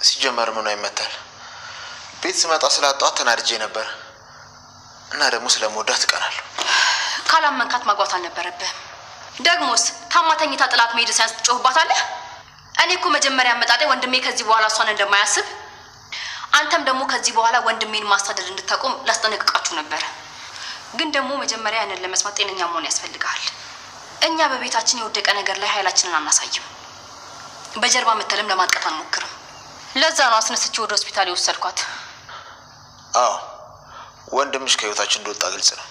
ሲጀመር ምን አይመታል ቤት ስመጣ ስላጣኋት ተናድጄ ነበር እና ደግሞ ስለምወዳት ቀናለሁ። ካላመንካት ማግባት አልነበረብህም። ደግሞስ ታማተኝታ ጥላት መሄድ ሳይንስ ትጮህባታለህ። እኔ እኮ መጀመሪያ አመጣጤ ወንድሜ ከዚህ በኋላ እሷን እንደማያስብ አንተም ደግሞ ከዚህ በኋላ ወንድሜን ማሳደድ እንድታቆም ላስጠነቅቃችሁ ነበር። ግን ደግሞ መጀመሪያ ያንን ለመስማት ጤነኛ መሆን ያስፈልጋል። እኛ በቤታችን የወደቀ ነገር ላይ ኃይላችንን አናሳይም። በጀርባ መተለም ለማጥቃት አንሞክርም። ለዛ ነው አስነስቼ ወደ ሆስፒታል የወሰድኳት። አዎ ወንድምሽ ከህይወታችን እንደወጣ ግልጽ ነው።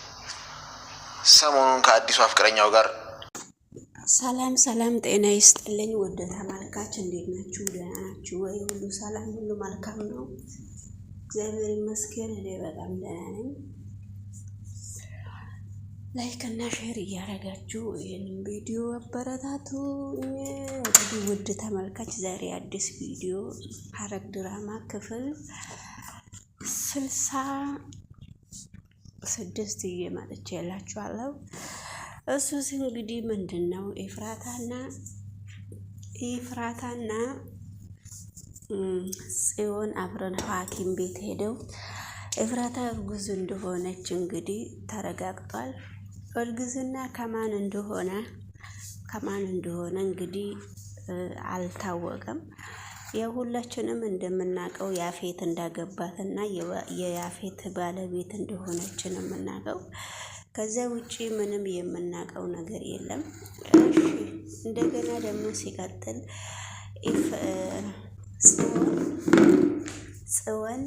ሰሞኑን ከአዲሱ አፍቅረኛው ጋር ሰላም ጤና ይስጥልኝ። ወደ ተመልካች እንዴት ናችሁ? ደህና ናችሁ ወይ? ሁሉ ሰላም፣ ሁሉ መልካም ነው። እግዚአብሔር ይመስገን እኔ በጣም ደህና ነኝ። ላይክ እና ሼር እያደረጋችሁ ይህንን ቪዲዮ አበረታቱ። እንግዲህ ውድ ተመልካች ዛሬ አዲስ ቪዲዮ ሐረግ ድራማ ክፍል 66 እየመጥቼ ያላችኋለሁ። እሱስ እንግዲህ ምንድነው ኤፍራታና ጽዮን አብረን ሐኪም ቤት ሄደው ኤፍራታ እርጉዝ እንደሆነች እንግዲህ ተረጋግጧል። እርግዝና ከማን እንደሆነ እንግዲህ አልታወቀም። የሁላችንም እንደምናውቀው ያፌት እንዳገባትና የያፌት ባለቤት እንደሆነች ነው የምናውቀው። ከዛ ውጪ ምንም የምናውቀው ነገር የለም። እንደገና ደግሞ ሲቀጥል ጽዮን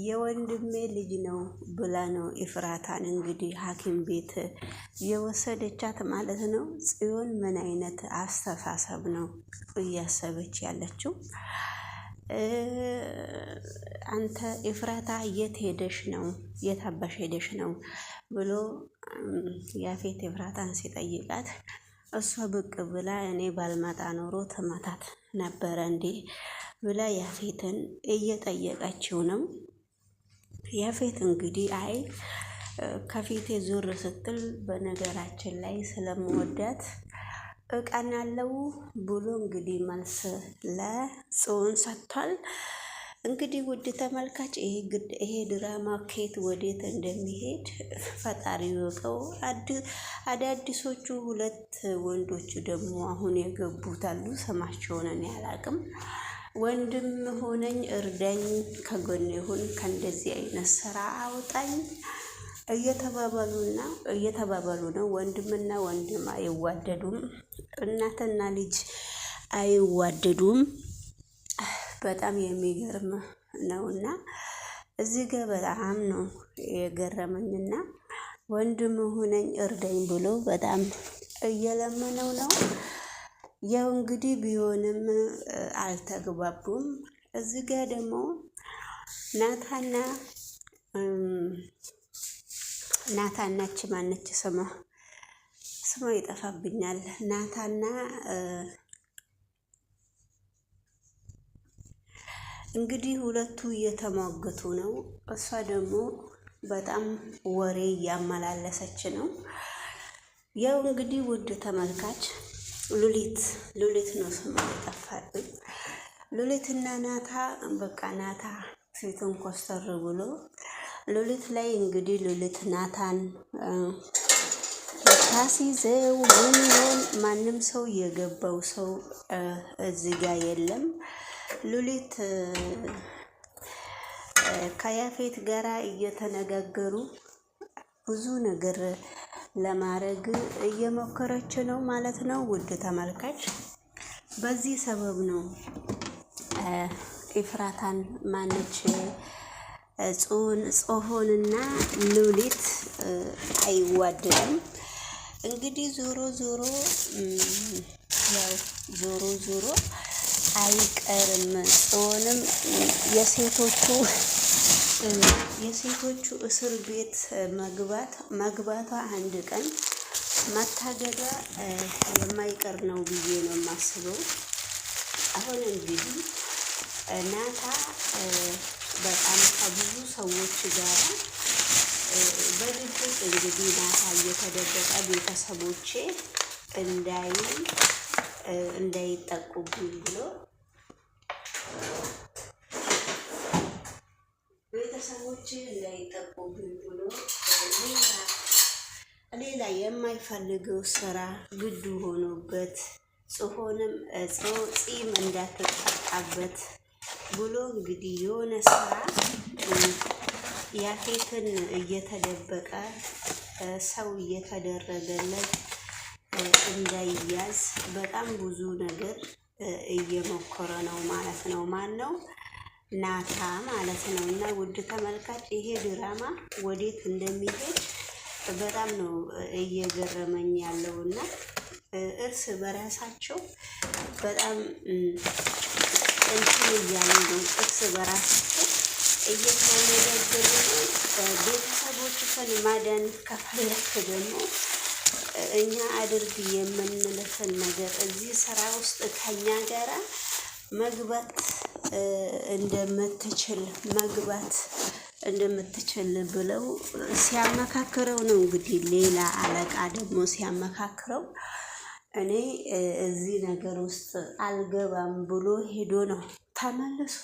የወንድሜ ልጅ ነው ብላ ነው ኤፍራታን እንግዲህ ሐኪም ቤት የወሰደቻት ማለት ነው። ጽዮን ምን አይነት አስተሳሰብ ነው እያሰበች ያለችው? አንተ ኤፍራታ የት አባሽ ሄደሽ ነው ብሎ ያፌት ኤፍራታን ሲጠይቃት እሷ ብቅ ብላ እኔ ባልመጣ ኖሮ ትመታት ነበረ እንዴ ብላ ያፌትን እየጠየቀችው ነው። ያፌት እንግዲህ ከፊቴ ዙር ስትል በነገራችን ላይ ስለምወዳት እቀናለው ብሎ እንግዲህ መልስ ለጽዮን ሰጥቷል። እንግዲህ ውድ ተመልካች ይሄ ድራማ ከየት ወዴት እንደሚሄድ ፈጣሪ ይወቀው። አዳዲሶቹ 2 ወንዶች ደግሞ አሁን የገቡት አሉ። ስማቸውን እኔ አላውቅም። ወንድም ሆነኝ እርዳኝ፣ ከጎኔ ይሁን፣ ከእንደዚህ አይነት ስራ አውጣኝ እየተባባሉ ነው። ወንድምና ወንድም አይዋደዱም፣ እናትና ልጅ አይዋደዱም። በጣም የሚገርም ነውና እዚህ ጋር በጣም ነው የገረመኝና ወንድም ሆነኝ እርዳኝ ብሎ በጣም እየለመነው ነው። ያው እንግዲህ ቢሆንም አልተግባቡም። እዚህ ጋር ደግሞ ናታናች ማነች ስሟ ይጠፋብኛል። ናታና እንግዲህ ሁለቱ እየተሟገቱ ነው። እሷ ደግሞ በጣም ወሬ እያመላለሰች ነው። ያው እንግዲህ ውድ ተመልካች ሉሊት ነው ስሟ የጠፋብኝ። ሉሊትና ናታ ናታ ፊቱን ኮስተር ብሎ ሉሊት ላይ እንግዲህ ሉሊት ናታን ታሲዘው ምን ማንም ሰው የገባው ሰው እዚህ ጋር የለም። ሉሊት ከያፌት ጋራ እየተነጋገሩ ብዙ ነገር ለማድረግ እየሞከረች ነው ማለት ነው። ውድ ተመልካች በዚህ ሰበብ ነው ኤፍራታን ማነች ጽዮንና ሉሊት አይዋደድም። እንግዲህ ዞሮ አይቀርም። ጽዮንም የሴቶቹ እስር ቤት መግባቷ አንድ ቀን መታገዷ የማይቀር ነው ብዬ ነው የማስበው። አሁን እንግዲህ ናታ በጣም ከብዙ ሰዎች ጋር በድብቅ እንግዲህ ናታ እየተደበቀ ቤተሰቦቼ እንዳይጠቁብኝ ብሎ ቤተሰቦች እንዳይጠቁብኝ ብሎ ሌላ የማይፈልገው ስራ ግዱ ሆኖበት ጽሆንም ጺም እንዳትጠጣበት ብሎ እንግዲህ የሆነ ስራ ያፌትን እየተደበቀ ሰው እየተደረገለት እንዳይያዝ በጣም ብዙ ነገር እየሞከረ ነው ማለት ነው። ማን ነው? ናታ ማለት ነው። እና ውድ ተመልካች ይሄ ድራማ ወዴት እንደሚሄድ በጣም ነው እየገረመኝ ያለው እና እርስ በራሳቸው በጣም እንትን እያሉ ነው። እርስ በራሳቸው እየተነጋገሩ ነው። ቤተሰቦችህን ማዳን ከፈለክ ደግሞ እኛ አድርግ የምንልህን ነገር እዚህ ስራ ውስጥ ከኛ ጋራ መግባት እንደምትችል ብለው ሲያመካክረው ነው። እንግዲህ ሌላ አለቃ ደግሞ ሲያመካክረው እኔ እዚህ ነገር ውስጥ አልገባም ብሎ ሄዶ ነው ተመልሶ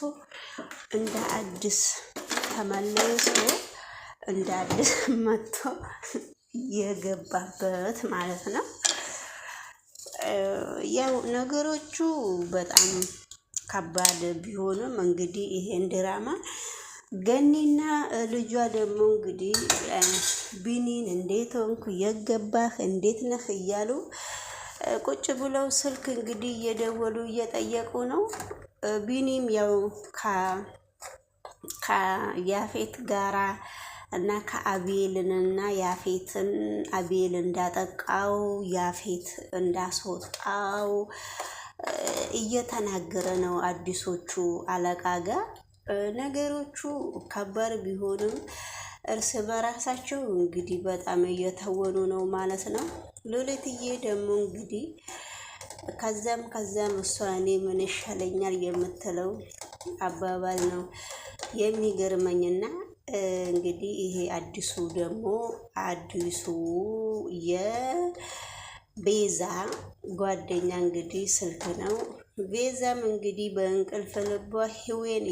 እንደ አዲስ መጥቶ የገባበት ማለት ነው። ያው ነገሮቹ በጣም ከባድ ቢሆንም እንግዲህ ይሄን ድራማ ገኒና ልጇ ደግሞ እንግዲህ ቢኒን እንዴት ሆንኩ የገባህ እንዴት ነህ እያሉ ቁጭ ብለው ስልክ እንግዲህ እየደወሉ እየጠየቁ ነው። ቢኒም ያው ከያፌት ጋራ እና ከአቤልንና ያፌትን አቤል እንዳጠቃው ያፌት እንዳስወጣው እየተናገረ ነው አዲሶቹ አለቃ ጋር። ነገሮቹ ከባድ ቢሆንም እርስ በራሳቸው እንግዲህ በጣም እየተወኑ ነው ማለት ነው። ሉሊትዬ ደግሞ እንግዲህ ከዛም እሷ እኔ ምን ይሻለኛል የምትለው አባባል ነው የሚገርመኝና እንግዲህ ይሄ አዲሱ የቤዛ ጓደኛ እንግዲህ ስልክ ነው። ቤዛም እንግዲህ በእንቅልፍ ልቧ ሄዋንን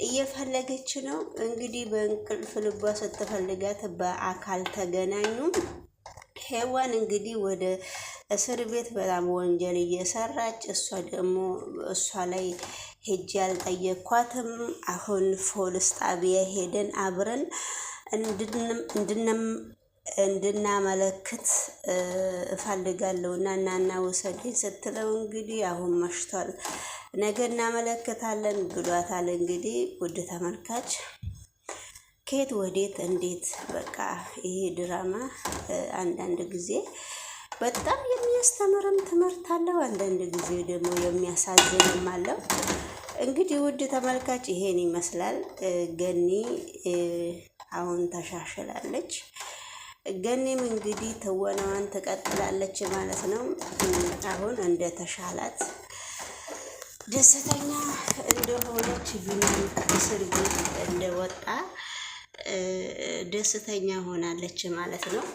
እየፈለገች ነው። እንግዲህ በእንቅልፍ ልቧ ስትፈልጋት በአካል ተገናኙ። ሄዋን እንግዲህ ወደ እስር ቤት በጣም ወንጀል እየሰራች እሷ ላይ ሄጄ ያልጠየኳትም አሁን ፖሊስ ጣቢያ ሄደን አብረን እንድናመለክት እፈልጋለሁ እና እናና ወሰደኝ ስትለው እንግዲህ አሁን መሽቷል፣ ነገ እናመለክታለን ብሏታል። እንግዲህ ውድ ተመልካች ከየት ወዴት እንዴት በቃ ይሄ ድራማ አንዳንድ ጊዜ በጣም የሚያስተምርም ትምህርት አለው፣ አንዳንድ ጊዜ ደግሞ የሚያሳዝንም አለው። እንግዲህ ውድ ተመልካች ይሄን ይመስላል። ገኒ አሁን ተሻሽላለች። ገኒም እንግዲህ ትወናዋን ትቀጥላለች ማለት ነው። አሁን እንደ ተሻላት ደስተኛ እንደሆነች ቢኒም ከእስር ቤት እንደወጣ ደስተኛ ሆናለች ማለት ነው።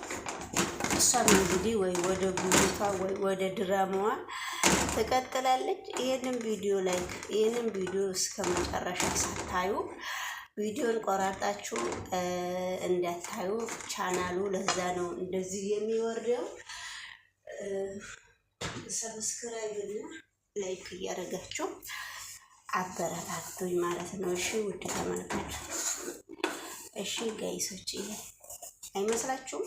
እሷም እንግዲህ ወይ ወደ ጉዟ ወይ ወደ ድራማዋ ትቀጥላለች። ይህንን ቪዲዮ እስከ መጨረሻ ሳታዩ ቪዲዮን ቆራርጣችሁ እንዳታዩ፣ ቻናሉ ለዛ ነው እንደዚህ የሚወርደው። ሰብስክራይብ እና ላይክ እያደረጋችሁ አበረታቱኝ ማለት ነው። እሺ ውድ ተመልካች፣ እሺ ጋይሶች፣ አይመስላችሁም?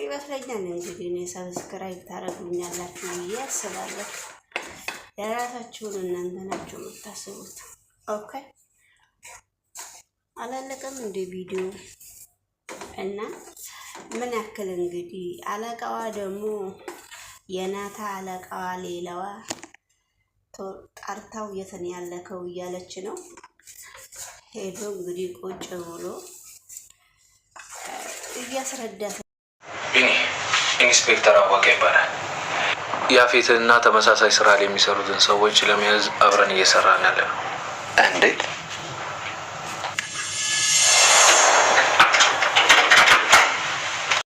ይመስለኛል። እንግዲህ እኔ ሰብስክራይብ ታደርጉኛላችሁ ብዬ አስባለሁ። የራሳችሁን እናንተ ናችሁ የምታስቡት። ኦኬ፣ አላለቀም እንደ ቪዲዮ እና ምን ያክል እንግዲህ አለቃዋ ደግሞ የናታ አለቃዋ ሌላዋ ጠርታው የትን ያለከው እያለች ነው። ሄዶ እንግዲህ ቁጭ ብሎ እያስረዳት ቢኒ ኢንስፔክተር አወቀ ይባላል። ያፌትና ተመሳሳይ ስራ ላይ የሚሰሩትን ሰዎች ለመያዝ አብረን እየሰራን ያለ ነው። እንዴት?